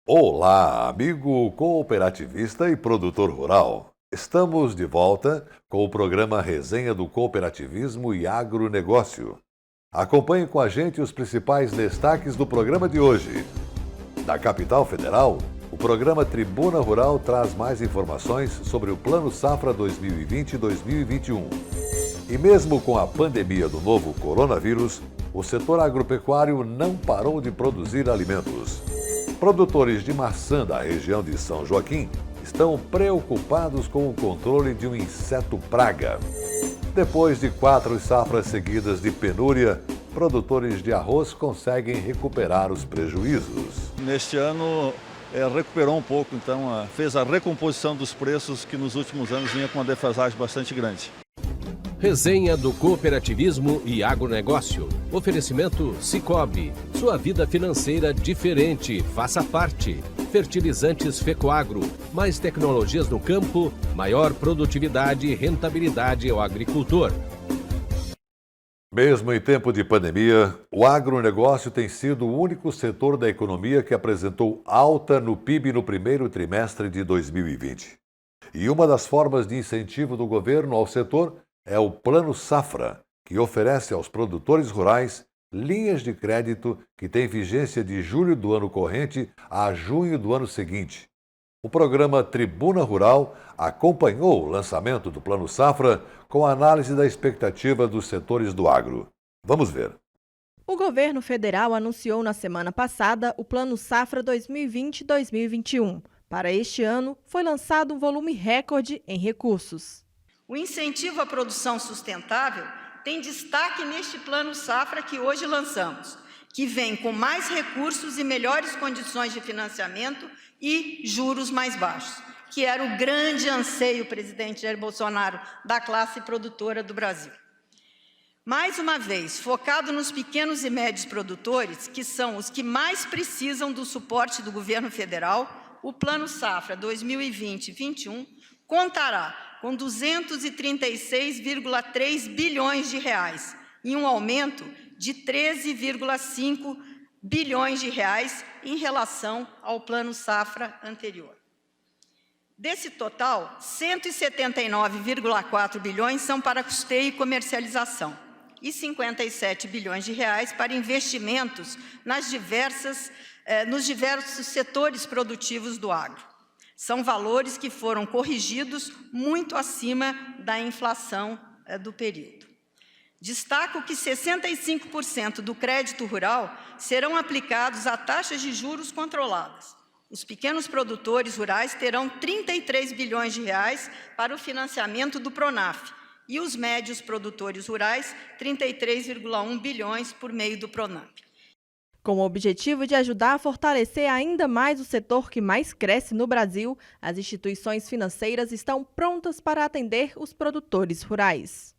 Olá, amigo cooperativista e produtor rural. Estamos de volta com o programa Resenha do Cooperativismo e Agronegócio. Acompanhe com a gente os principais destaques do programa de hoje. Da capital federal, o programa Tribuna Rural traz mais informações sobre o Plano Safra 2020-2021. E mesmo com a pandemia do novo coronavírus, o setor agropecuário não parou de produzir alimentos. Produtores de maçã da região de São Joaquim estão preocupados com o controle de um inseto praga. Depois de 4 safras seguidas de penúria, produtores de arroz conseguem recuperar os prejuízos. Neste ano recuperou um pouco, então fez a recomposição dos preços que nos últimos anos vinha com uma defasagem bastante grande. Resenha do Cooperativismo e Agronegócio. Oferecimento Sicoob. Sua vida financeira diferente. Faça parte. Fertilizantes Fecoagro. Mais tecnologias no campo, maior produtividade e rentabilidade ao agricultor. Mesmo em tempo de pandemia, o agronegócio tem sido o único setor da economia que apresentou alta no PIB no primeiro trimestre de 2020. E uma das formas de incentivo do governo ao setor é o Plano Safra, que oferece aos produtores rurais linhas de crédito que têm vigência de julho do ano corrente a junho do ano seguinte. O programa Tribuna Rural acompanhou o lançamento do Plano Safra com a análise da expectativa dos setores do agro. Vamos ver. O governo federal anunciou na semana passada o Plano Safra 2020-2021. Para este ano, foi lançado um volume recorde em recursos. O incentivo à produção sustentável tem destaque neste Plano Safra que hoje lançamos, que vem com mais recursos e melhores condições de financiamento e juros mais baixos, que era o grande anseio, presidente Jair Bolsonaro, da classe produtora do Brasil. Mais uma vez, focado nos pequenos e médios produtores, que são os que mais precisam do suporte do governo federal, o Plano Safra 2020-21 contará com 236,3 bilhões de reais, em um aumento de 13,5 bilhões de reais em relação ao Plano Safra anterior. Desse total, 179,4 bilhões são para custeio e comercialização e 57 bilhões de reais para investimentos nos diversos setores produtivos do agro. São valores que foram corrigidos muito acima da inflação do período. Destaco que 65% do crédito rural serão aplicados a taxas de juros controladas. Os pequenos produtores rurais terão 33 bilhões de reais para o financiamento do Pronaf e os médios produtores rurais 33,1 bilhões por meio do Pronaf. Com o objetivo de ajudar a fortalecer ainda mais o setor que mais cresce no Brasil, as instituições financeiras estão prontas para atender os produtores rurais.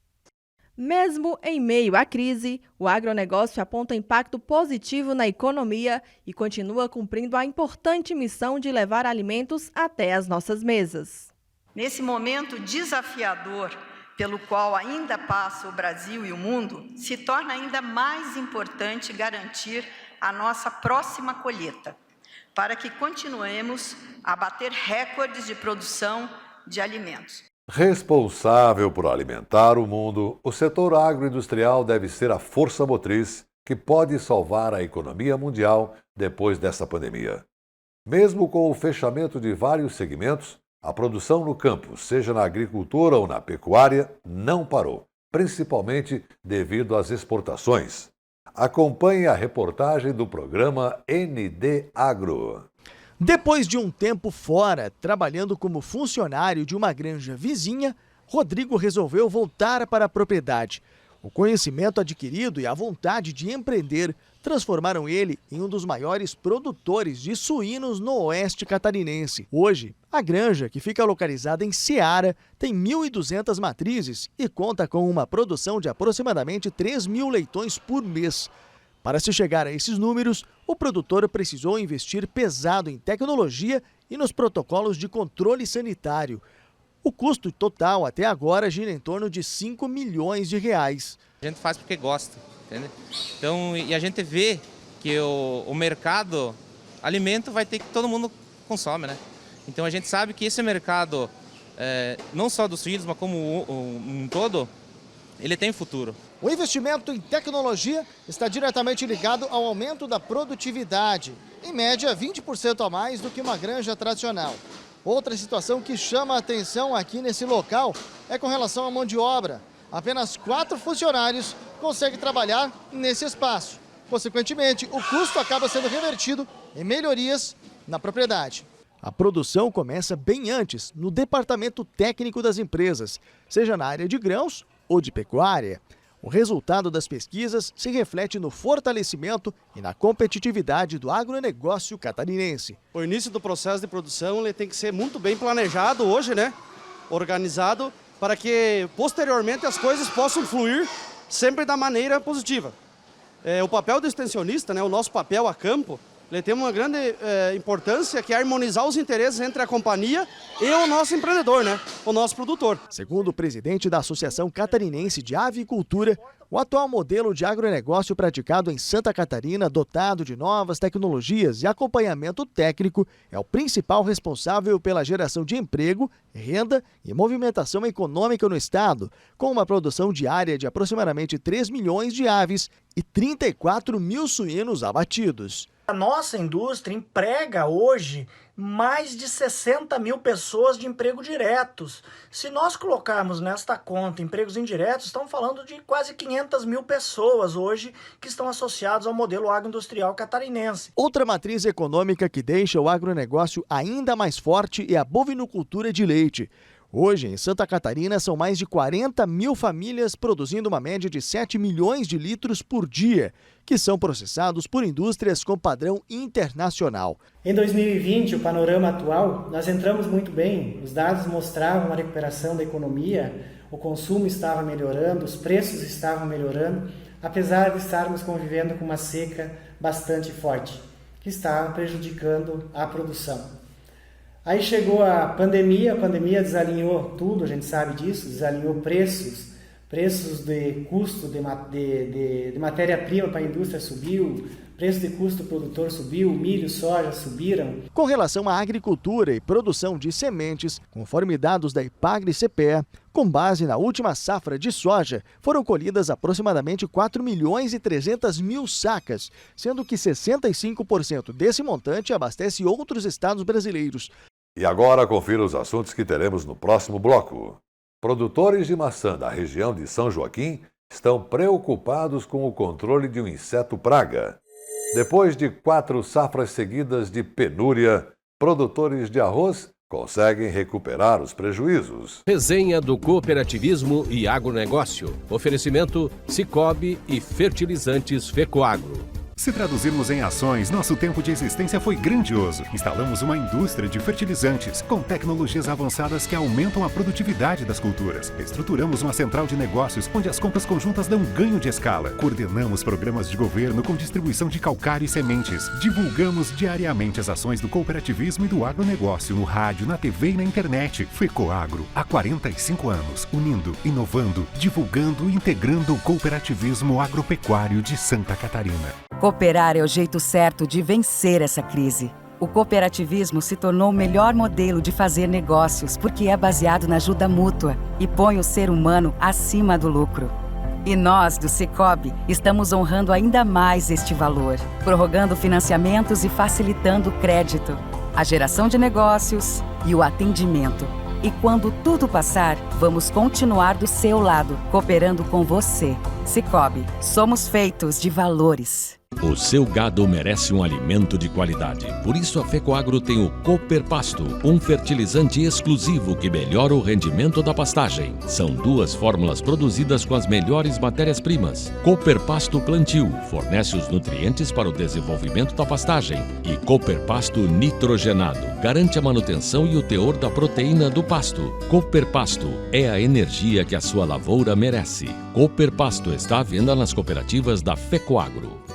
Mesmo em meio à crise, o agronegócio aponta impacto positivo na economia e continua cumprindo a importante missão de levar alimentos até as nossas mesas. Nesse momento desafiador pelo qual ainda passa o Brasil e o mundo, se torna ainda mais importante garantir a nossa próxima colheita, para que continuemos a bater recordes de produção de alimentos. Responsável por alimentar o mundo, o setor agroindustrial deve ser a força motriz que pode salvar a economia mundial depois dessa pandemia. Mesmo com o fechamento de vários segmentos, a produção no campo, seja na agricultura ou na pecuária, não parou, principalmente devido às exportações. Acompanhe a reportagem do programa ND Agro. Depois de um tempo fora, trabalhando como funcionário de uma granja vizinha, Rodrigo resolveu voltar para a propriedade. O conhecimento adquirido e a vontade de empreender transformaram ele em um dos maiores produtores de suínos no oeste catarinense. Hoje, a granja, que fica localizada em Ceará, tem 1.200 matrizes e conta com uma produção de aproximadamente 3.000 leitões por mês. Para se chegar a esses números, o produtor precisou investir pesado em tecnologia e nos protocolos de controle sanitário. O custo total até agora gira em torno de 5 milhões de reais. A gente faz porque gosta, entende? Então, e a gente vê que o mercado alimento vai ter que todo mundo consome, né? Então a gente sabe que esse mercado, não só dos suínos, mas como um todo, ele tem futuro. O investimento em tecnologia está diretamente ligado ao aumento da produtividade, em média 20% a mais do que uma granja tradicional. Outra situação que chama a atenção aqui nesse local é com relação à mão de obra. Apenas 4 funcionários conseguem trabalhar nesse espaço. Consequentemente, o custo acaba sendo revertido em melhorias na propriedade. A produção começa bem antes, no departamento técnico das empresas, seja na área de grãos ou de pecuária. O resultado das pesquisas se reflete no fortalecimento e na competitividade do agronegócio catarinense. O início do processo de produção ele tem que ser muito bem planejado hoje, né? Organizado, para que posteriormente as coisas possam fluir sempre da maneira positiva. O papel do extensionista, né, o nosso papel a campo, ele tem uma grande importância, que é harmonizar os interesses entre a companhia e o nosso empreendedor, né, o nosso produtor. Segundo o presidente da Associação Catarinense de Avicultura, o atual modelo de agronegócio praticado em Santa Catarina, dotado de novas tecnologias e acompanhamento técnico, é o principal responsável pela geração de emprego, renda e movimentação econômica no estado, com uma produção diária de aproximadamente 3 milhões de aves e 34 mil suínos abatidos. A nossa indústria emprega hoje mais de 60 mil pessoas de emprego diretos. Se nós colocarmos nesta conta empregos indiretos, estamos falando de quase 500 mil pessoas hoje que estão associadas ao modelo agroindustrial catarinense. Outra matriz econômica que deixa o agronegócio ainda mais forte é a bovinocultura de leite. Hoje, em Santa Catarina, são mais de 40 mil famílias produzindo uma média de 7 milhões de litros por dia, que são processados por indústrias com padrão internacional. Em 2020, o panorama atual, nós entramos muito bem. Os dados mostravam uma recuperação da economia, o consumo estava melhorando, os preços estavam melhorando, apesar de estarmos convivendo com uma seca bastante forte, que estava prejudicando a produção. Aí chegou a pandemia desalinhou tudo, a gente sabe disso, desalinhou preços de custo de matéria-prima para a indústria subiu, preço de custo do produtor subiu, milho, soja subiram. Com relação à agricultura e produção de sementes, conforme dados da Ipagre-CPE, com base na última safra de soja, foram colhidas aproximadamente 4 milhões e 300 mil sacas, sendo que 65% desse montante abastece outros estados brasileiros. E agora confira os assuntos que teremos no próximo bloco. Produtores de maçã da região de São Joaquim estão preocupados com o controle de um inseto praga. Depois de 4 safras seguidas de penúria, produtores de arroz conseguem recuperar os prejuízos. Resenha do cooperativismo e agronegócio. Oferecimento Cicobi e fertilizantes Fecoagro. Se traduzirmos em ações, nosso tempo de existência foi grandioso. Instalamos uma indústria de fertilizantes com tecnologias avançadas que aumentam a produtividade das culturas. Estruturamos uma central de negócios onde as compras conjuntas dão ganho de escala. Coordenamos programas de governo com distribuição de calcário e sementes. Divulgamos diariamente as ações do cooperativismo e do agronegócio no rádio, na TV e na internet. Fecoagro, há 45 anos, unindo, inovando, divulgando e integrando o cooperativismo agropecuário de Santa Catarina. Cooperar é o jeito certo de vencer essa crise. O cooperativismo se tornou o melhor modelo de fazer negócios porque é baseado na ajuda mútua e põe o ser humano acima do lucro. E nós, do Cicobi, estamos honrando ainda mais este valor, prorrogando financiamentos e facilitando o crédito, a geração de negócios e o atendimento. E quando tudo passar, vamos continuar do seu lado, cooperando com você. Cicobi, somos feitos de valores. O seu gado merece um alimento de qualidade. Por isso a Fecoagro tem o Cooper Pasto, um fertilizante exclusivo que melhora o rendimento da pastagem. São 2 fórmulas produzidas com as melhores matérias-primas. Cooper Pasto Plantio fornece os nutrientes para o desenvolvimento da pastagem. E Cooper Pasto Nitrogenado garante a manutenção e o teor da proteína do pasto. Cooper Pasto é a energia que a sua lavoura merece. Cooper Pasto está à venda nas cooperativas da Fecoagro.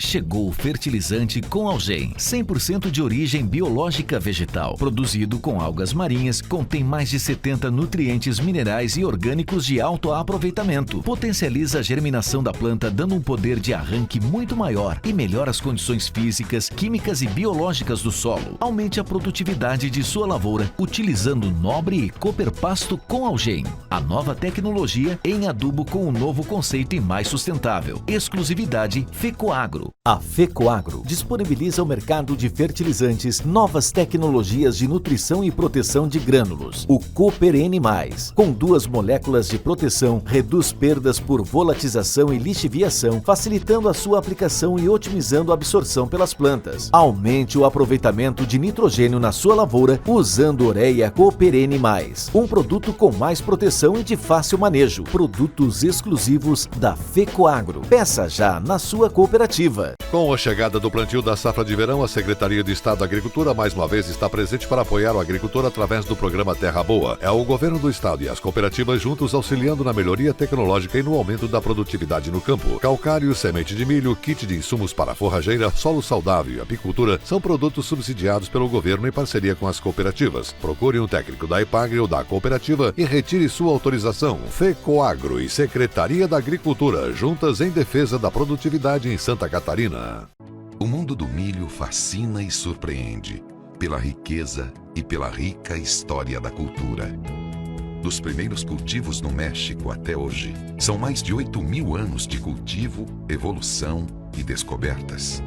Chegou o fertilizante com Algem, 100% de origem biológica vegetal, produzido com algas marinhas, contém mais de 70 nutrientes minerais e orgânicos de alto aproveitamento, potencializa a germinação da planta dando um poder de arranque muito maior e melhora as condições físicas, químicas e biológicas do solo. Aumente a produtividade de sua lavoura utilizando Nobre e Cooper Pasto com Algem. A nova tecnologia em adubo com um novo conceito e mais sustentável. Exclusividade FECOAGRO. A FECOAGRO disponibiliza ao mercado de fertilizantes novas tecnologias de nutrição e proteção de grânulos. O Cooper N+, com 2 moléculas de proteção, reduz perdas por volatização e lixiviação, facilitando a sua aplicação e otimizando a absorção pelas plantas. Aumente o aproveitamento de nitrogênio na sua lavoura usando Ureia Cooper N+, um produto com mais proteção e de fácil manejo. Produtos exclusivos da FECOAGRO. Peça já na sua cooperativa. Com a chegada do plantio da safra de verão, a Secretaria de Estado da Agricultura mais uma vez está presente para apoiar o agricultor através do programa Terra Boa. É o governo do estado e as cooperativas juntos auxiliando na melhoria tecnológica e no aumento da produtividade no campo. Calcário, semente de milho, kit de insumos para forrageira, solo saudável e apicultura são produtos subsidiados pelo governo em parceria com as cooperativas. Procure um técnico da EPAGRE ou da cooperativa e retire sua autorização. FECOAGRO e Secretaria da Agricultura, juntas em defesa da produtividade em Santa Catarina. O mundo do milho fascina e surpreende pela riqueza e pela rica história da cultura. Dos primeiros cultivos no México até hoje, são mais de 8.000 anos de cultivo, evolução e descobertas.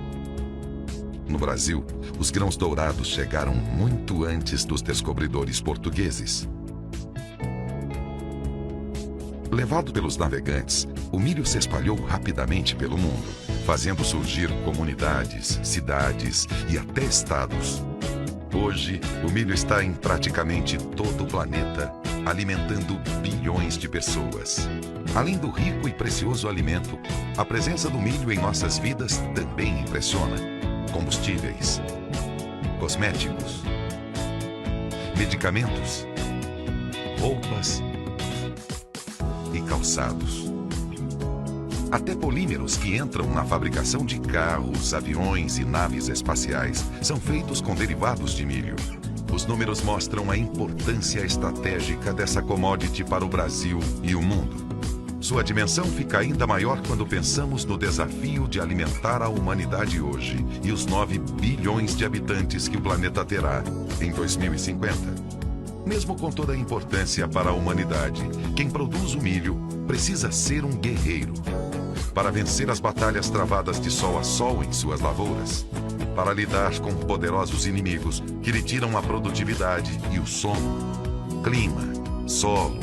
No Brasil, os grãos dourados chegaram muito antes dos descobridores portugueses. Levado pelos navegantes, o milho se espalhou rapidamente pelo mundo, fazendo surgir comunidades, cidades e até estados. Hoje, o milho está em praticamente todo o planeta, alimentando bilhões de pessoas. Além do rico e precioso alimento, a presença do milho em nossas vidas também impressiona. Combustíveis, cosméticos, medicamentos, roupas e calçados. Até polímeros que entram na fabricação de carros, aviões e naves espaciais são feitos com derivados de milho. Os números mostram a importância estratégica dessa commodity para o Brasil e o mundo. Sua dimensão fica ainda maior quando pensamos no desafio de alimentar a humanidade hoje e os 9 bilhões de habitantes que o planeta terá em 2050. Mesmo com toda a importância para a humanidade, quem produz o milho precisa ser um guerreiro. Para vencer as batalhas travadas de sol a sol em suas lavouras. Para lidar com poderosos inimigos que lhe tiram a produtividade e o sono. Clima, solo,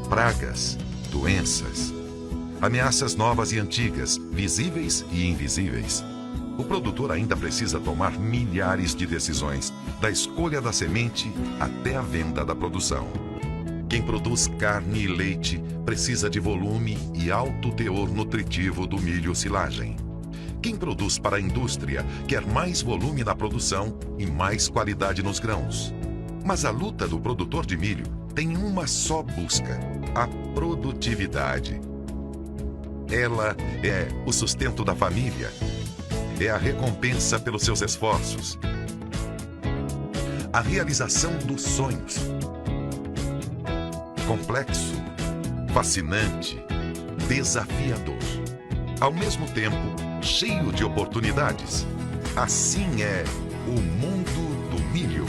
pragas, doenças. Ameaças novas e antigas, visíveis e invisíveis. O produtor ainda precisa tomar milhares de decisões, da escolha da semente até a venda da produção. Quem produz carne e leite precisa de volume e alto teor nutritivo do milho silagem. Quem produz para a indústria quer mais volume na produção e mais qualidade nos grãos. Mas a luta do produtor de milho tem uma só busca: a produtividade. Ela é o sustento da família. É a recompensa pelos seus esforços. A realização dos sonhos. Complexo, fascinante, desafiador. Ao mesmo tempo, cheio de oportunidades. Assim é o mundo do milho.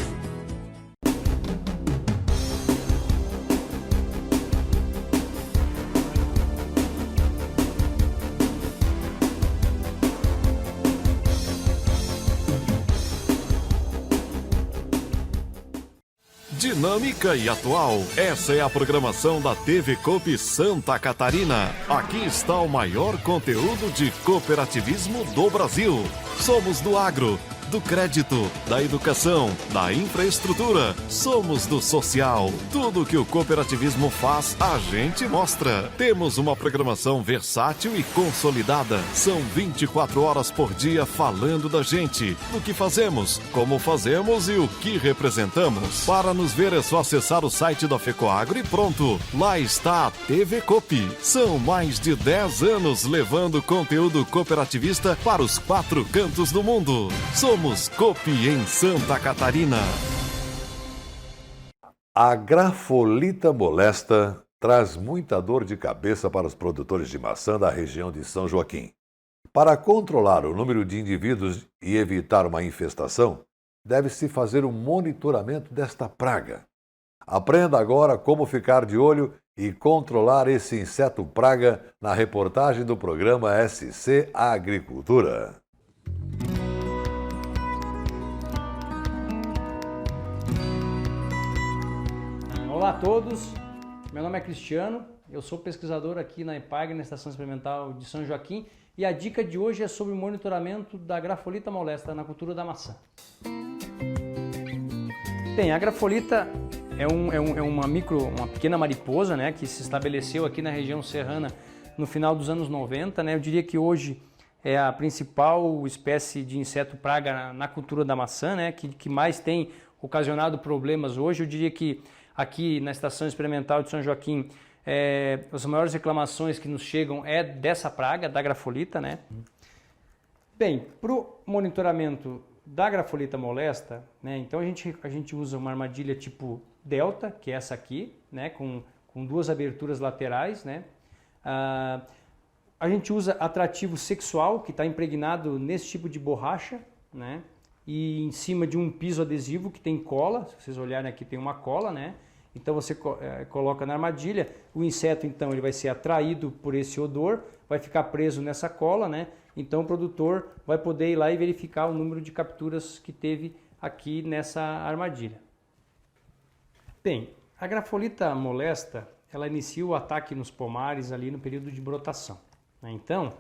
Dinâmica e atual. Essa é a programação da TV Coop Santa Catarina. Aqui está o maior conteúdo de cooperativismo do Brasil. Somos do agro. do crédito, da educação, da infraestrutura. Somos do social. Tudo que o cooperativismo faz, a gente mostra. Temos uma programação versátil e consolidada. São 24 horas por dia falando da gente, do que fazemos, como fazemos e o que representamos. Para nos ver é só acessar o site da FECOAGRO e pronto. Lá está a TV Coop. São mais de 10 anos levando conteúdo cooperativista para os 4 cantos do mundo. Somos Coop em Santa Catarina. A grafolita molesta traz muita dor de cabeça para os produtores de maçã da região de São Joaquim. Para controlar o número de indivíduos e evitar uma infestação, deve-se fazer um monitoramento desta praga. Aprenda agora como ficar de olho e controlar esse inseto praga na reportagem do programa SC Agricultura. Olá a todos, meu nome é Cristiano, eu sou pesquisador aqui na EPAGRE, na Estação Experimental de São Joaquim, e a dica de hoje é sobre o monitoramento da grafolita molesta na cultura da maçã. Bem, a grafolita é uma pequena mariposa, né, que se estabeleceu aqui na região serrana no final dos anos 90, né, eu diria que hoje é a principal espécie de inseto praga na cultura da maçã, né, que mais tem ocasionado problemas hoje. Eu diria que aqui na Estação Experimental de São Joaquim, as maiores reclamações que nos chegam é dessa praga, da grafolita, né? Bem, para o monitoramento da grafolita molesta, né, então a gente usa uma armadilha tipo delta, que é essa aqui, né, com 2 aberturas laterais, né? A gente usa atrativo sexual, que está impregnado nesse tipo de borracha, né? E em cima de um piso adesivo que tem cola, se vocês olharem aqui tem uma cola, né? Então você coloca na armadilha, o inseto então ele vai ser atraído por esse odor, vai ficar preso nessa cola, né? Então o produtor vai poder ir lá e verificar o número de capturas que teve aqui nessa armadilha. Bem, a grafolita molesta, ela inicia o ataque nos pomares ali no período de brotação, né? Então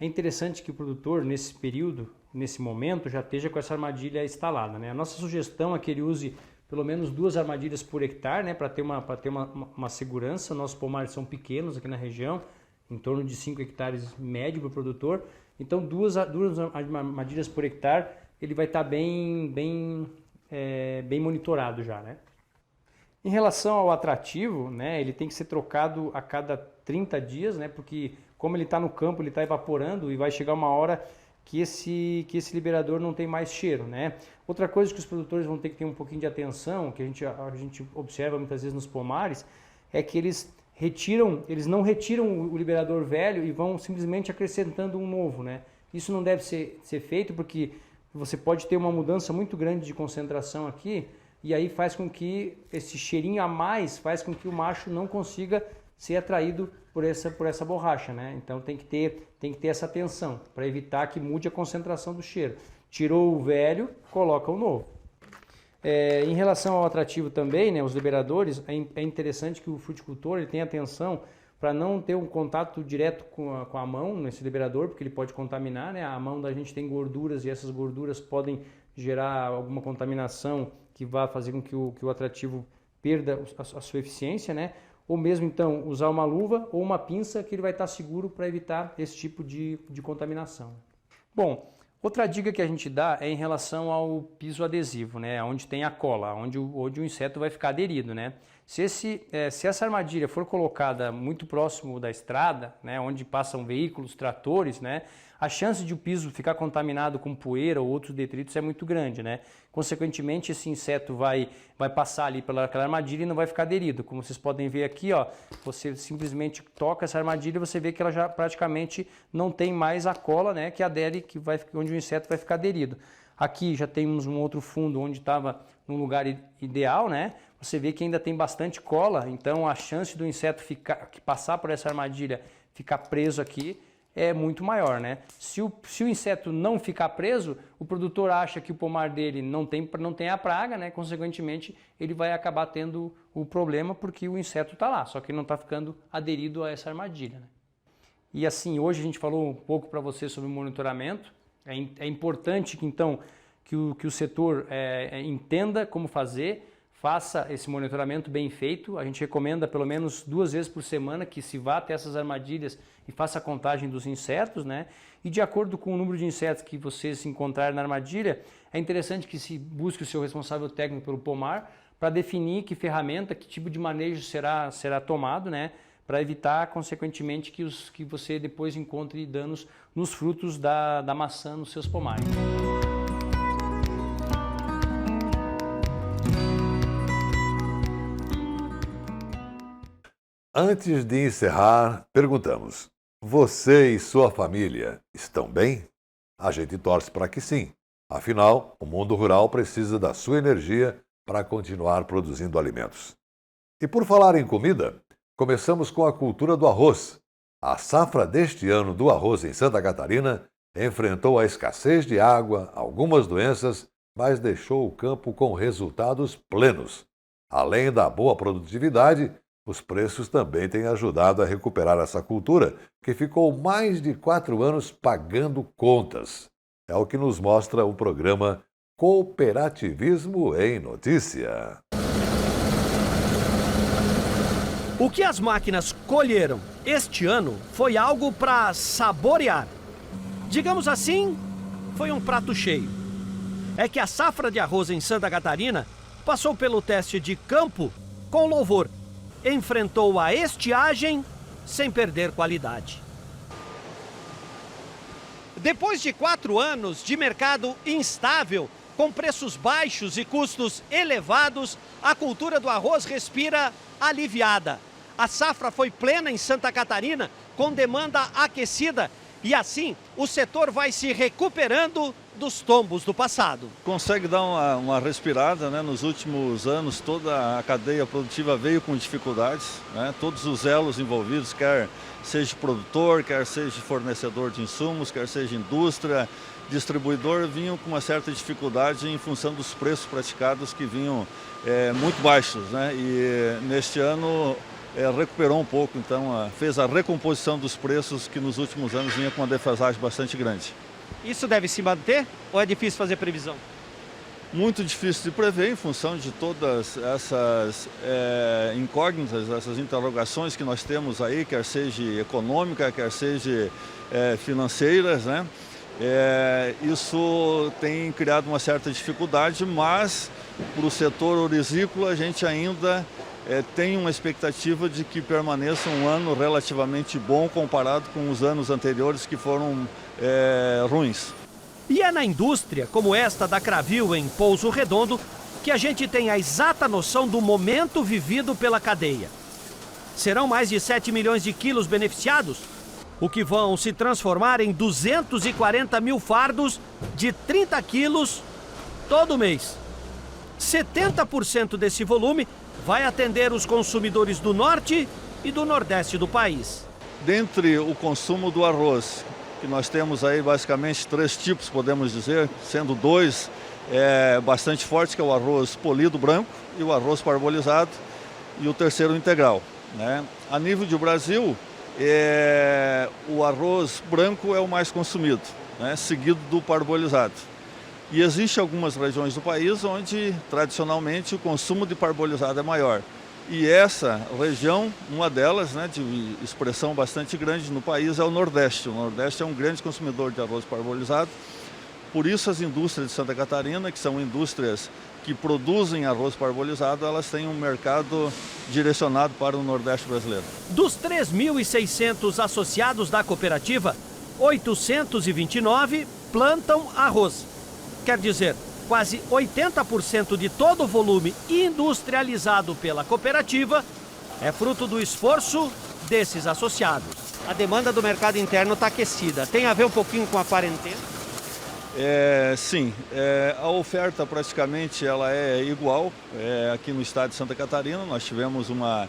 é interessante que o produtor nesse período, nesse momento, já esteja com essa armadilha instalada, né? A nossa sugestão é que ele use pelo menos 2 armadilhas por hectare, né, para ter uma segurança. Nossos pomares são pequenos aqui na região, em torno de 5 hectares médio para o produtor. Então 2 armadilhas por hectare, ele vai estar bem monitorado já, né? Em relação ao atrativo, né, ele tem que ser trocado a cada 30 dias, né, porque como ele está no campo, ele está evaporando e vai chegar uma hora que esse liberador não tem mais cheiro, né? Outra coisa que os produtores vão ter que ter um pouquinho de atenção, que a gente observa muitas vezes nos pomares, é que eles não retiram o liberador velho e vão simplesmente acrescentando um novo, né? Isso não deve ser feito porque você pode ter uma mudança muito grande de concentração aqui e aí faz com que esse cheirinho a mais faz com que o macho não consiga ser atraído por essa borracha, né? Então tem que ter essa atenção para evitar que mude a concentração do cheiro. Tirou o velho, coloca o novo. Em relação ao atrativo também, né, os liberadores, é interessante que o fruticultor ele tenha atenção para não ter um contato direto com a mão nesse liberador, porque ele pode contaminar, né? A mão da gente tem gorduras e essas gorduras podem gerar alguma contaminação que vai fazer com que o atrativo perda a sua eficiência, né? Ou mesmo então usar uma luva ou uma pinça que ele vai estar seguro para evitar esse tipo de contaminação. Bom, outra dica que a gente dá é em relação ao piso adesivo, né? Onde tem a cola, onde o inseto vai ficar aderido, né? Se essa armadilha for colocada muito próximo da estrada, né, onde passam veículos, tratores, né, a chance de o piso ficar contaminado com poeira ou outros detritos é muito grande, né? Consequentemente, esse inseto vai passar ali pelaquela armadilha e não vai ficar aderido. Como vocês podem ver aqui, ó, você simplesmente toca essa armadilha e você vê que ela já praticamente não tem mais a cola, né, que adere, onde o inseto vai ficar aderido. Aqui já temos um outro fundo onde estava num lugar ideal, né? Você vê que ainda tem bastante cola, então a chance do inseto passar por essa armadilha, ficar preso aqui, é muito maior, né? Se o inseto não ficar preso, o produtor acha que o pomar dele não tem a praga, né? Consequentemente, ele vai acabar tendo o problema porque o inseto está lá, só que não está ficando aderido a essa armadilha, né? E assim, hoje a gente falou um pouco para você sobre o monitoramento. É importante que então que o setor entenda como fazer, faça esse monitoramento bem feito. A gente recomenda pelo menos 2 vezes por semana que se vá até essas armadilhas e faça a contagem dos insetos, né? E de acordo com o número de insetos que vocês encontrarem na armadilha, é interessante que se busque o seu responsável técnico pelo pomar para definir que ferramenta, que tipo de manejo será tomado, né? Para evitar, consequentemente, que você depois encontre danos nos frutos da maçã nos seus pomares. Antes de encerrar, perguntamos: você e sua família estão bem? A gente torce para que sim. Afinal, o mundo rural precisa da sua energia para continuar produzindo alimentos. E por falar em comida, começamos com a cultura do arroz. A safra deste ano do arroz em Santa Catarina enfrentou a escassez de água, algumas doenças, mas deixou o campo com resultados plenos. Além da boa produtividade, os preços também têm ajudado a recuperar essa cultura, que ficou mais de 4 anos pagando contas. É o que nos mostra o programa Cooperativismo em Notícia. O que as máquinas colheram este ano foi algo para saborear. Digamos assim, foi um prato cheio. É que a safra de arroz em Santa Catarina passou pelo teste de campo com louvor. Enfrentou a estiagem sem perder qualidade. Depois de 4 anos de mercado instável, com preços baixos e custos elevados, a cultura do arroz respira aliviada. A safra foi plena em Santa Catarina, com demanda aquecida, e assim o setor vai se recuperando dos tombos do passado. Consegue dar uma respirada, né? Nos últimos anos toda a cadeia produtiva veio com dificuldades, né? Todos os elos envolvidos, quer seja produtor, quer seja fornecedor de insumos, quer seja indústria, distribuidor, vinham com uma certa dificuldade em função dos preços praticados que vinham muito baixos, né? E neste ano recuperou um pouco, então fez a recomposição dos preços que nos últimos anos vinha com uma defasagem bastante grande. Isso deve se manter ou é difícil fazer previsão? Muito difícil de prever em função de todas essas incógnitas, essas interrogações que nós temos aí, quer seja econômica, quer seja financeiras, né? Isso tem criado uma certa dificuldade, mas para o setor orizícola a gente ainda tem uma expectativa de que permaneça um ano relativamente bom comparado com os anos anteriores que foram ruins. E é na indústria, como esta da Cravil em Pouso Redondo, que a gente tem a exata noção do momento vivido pela cadeia. Serão mais de 7 milhões de quilos beneficiados, o que vão se transformar em 240 mil fardos de 30 quilos todo mês. 70% desse volume vai atender os consumidores do norte e do nordeste do país. Dentre o consumo do arroz, que nós temos aí basicamente 3 tipos, podemos dizer, sendo 2 bastante fortes, que é o arroz polido branco e o arroz parbolizado, e o terceiro integral, né? A nível de Brasil, o arroz branco é o mais consumido, né? Seguido do parbolizado. E existem algumas regiões do país onde, tradicionalmente, o consumo de parbolizado é maior. E essa região, uma delas, né, de expressão bastante grande no país, é o Nordeste. O Nordeste é um grande consumidor de arroz parbolizado. Por isso, as indústrias de Santa Catarina, que são indústrias que produzem arroz parbolizado, elas têm um mercado direcionado para o Nordeste brasileiro. Dos 3.600 associados da cooperativa, 829 plantam arroz. Quer dizer, quase 80% de todo o volume industrializado pela cooperativa é fruto do esforço desses associados. A demanda do mercado interno está aquecida. Tem a ver um pouquinho com a quarentena? Sim, a oferta praticamente ela é igual aqui no estado de Santa Catarina. Nós tivemos uma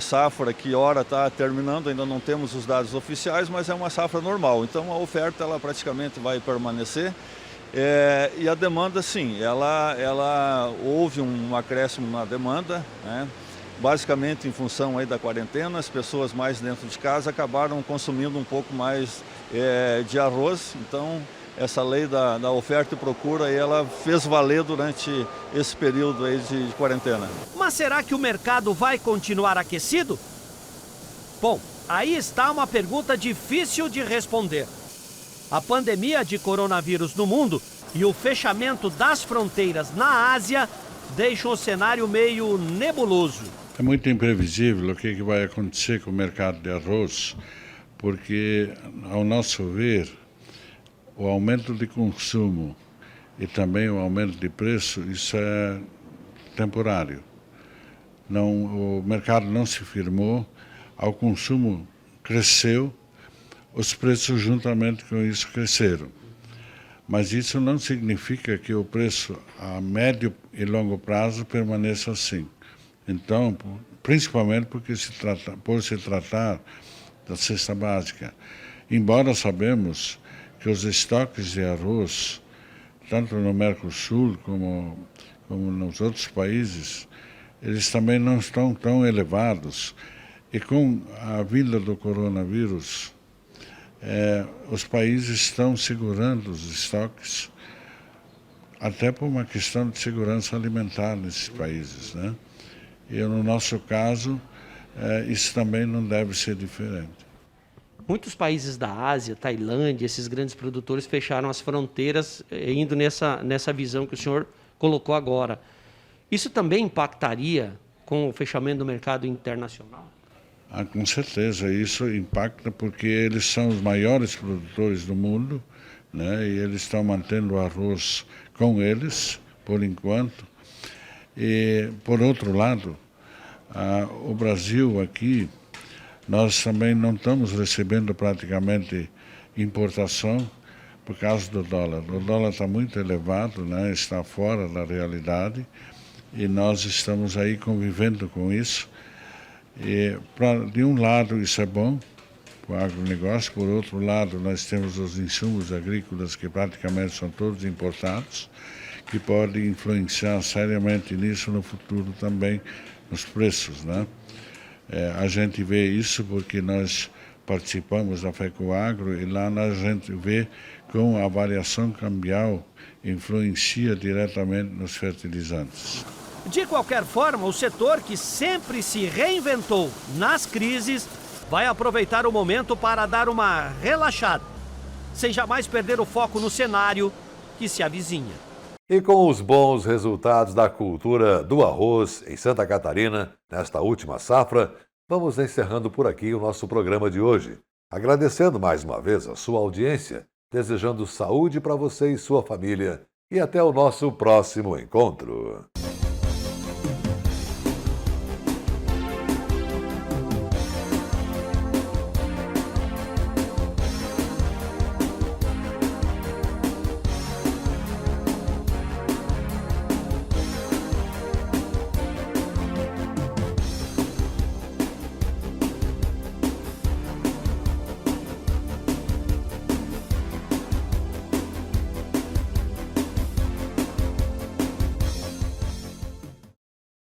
safra que ora está terminando, ainda não temos os dados oficiais, mas é uma safra normal. Então a oferta ela praticamente vai permanecer. E a demanda, sim, houve um acréscimo na demanda, né? Basicamente em função aí da quarentena, as pessoas mais dentro de casa acabaram consumindo um pouco mais de arroz, então essa lei da oferta e procura e ela fez valer durante esse período aí de quarentena. Mas será que o mercado vai continuar aquecido? Bom, aí está uma pergunta difícil de responder. A pandemia de coronavírus no mundo e o fechamento das fronteiras na Ásia deixam o cenário meio nebuloso. É muito imprevisível o que vai acontecer com o mercado de arroz, porque, ao nosso ver, o aumento de consumo e também o aumento de preço, isso é temporário. O mercado não se firmou, o consumo cresceu, os preços juntamente com isso cresceram. Mas isso não significa que o preço a médio e longo prazo permaneça assim. Então, principalmente por se tratar da cesta básica. Embora sabemos que os estoques de arroz, tanto no Mercosul como nos outros países, eles também não estão tão elevados. E com a vinda do coronavírus, os países estão segurando os estoques, até por uma questão de segurança alimentar nesses países, né? E no nosso caso, isso também não deve ser diferente. Muitos países da Ásia, Tailândia, esses grandes produtores fecharam as fronteiras, indo nessa visão que o senhor colocou agora. Isso também impactaria com o fechamento do mercado internacional? Com certeza, isso impacta porque eles são os maiores produtores do mundo, né? E eles estão mantendo o arroz com eles, por enquanto. E, por outro lado, o Brasil aqui, nós também não estamos recebendo praticamente importação por causa do dólar. O dólar está muito elevado, né? Está fora da realidade e nós estamos aí convivendo com isso. E, de um lado, isso é bom para o agronegócio, por outro lado, nós temos os insumos agrícolas que praticamente são todos importados, que podem influenciar seriamente nisso no futuro também, nos preços, né? A gente vê isso porque nós participamos da FECOAGRO e lá a gente vê como a variação cambial influencia diretamente nos fertilizantes. De qualquer forma, o setor que sempre se reinventou nas crises vai aproveitar o momento para dar uma relaxada, sem jamais perder o foco no cenário que se avizinha. E com os bons resultados da cultura do arroz em Santa Catarina, nesta última safra, vamos encerrando por aqui o nosso programa de hoje. Agradecendo mais uma vez a sua audiência, desejando saúde para você e sua família e até o nosso próximo encontro.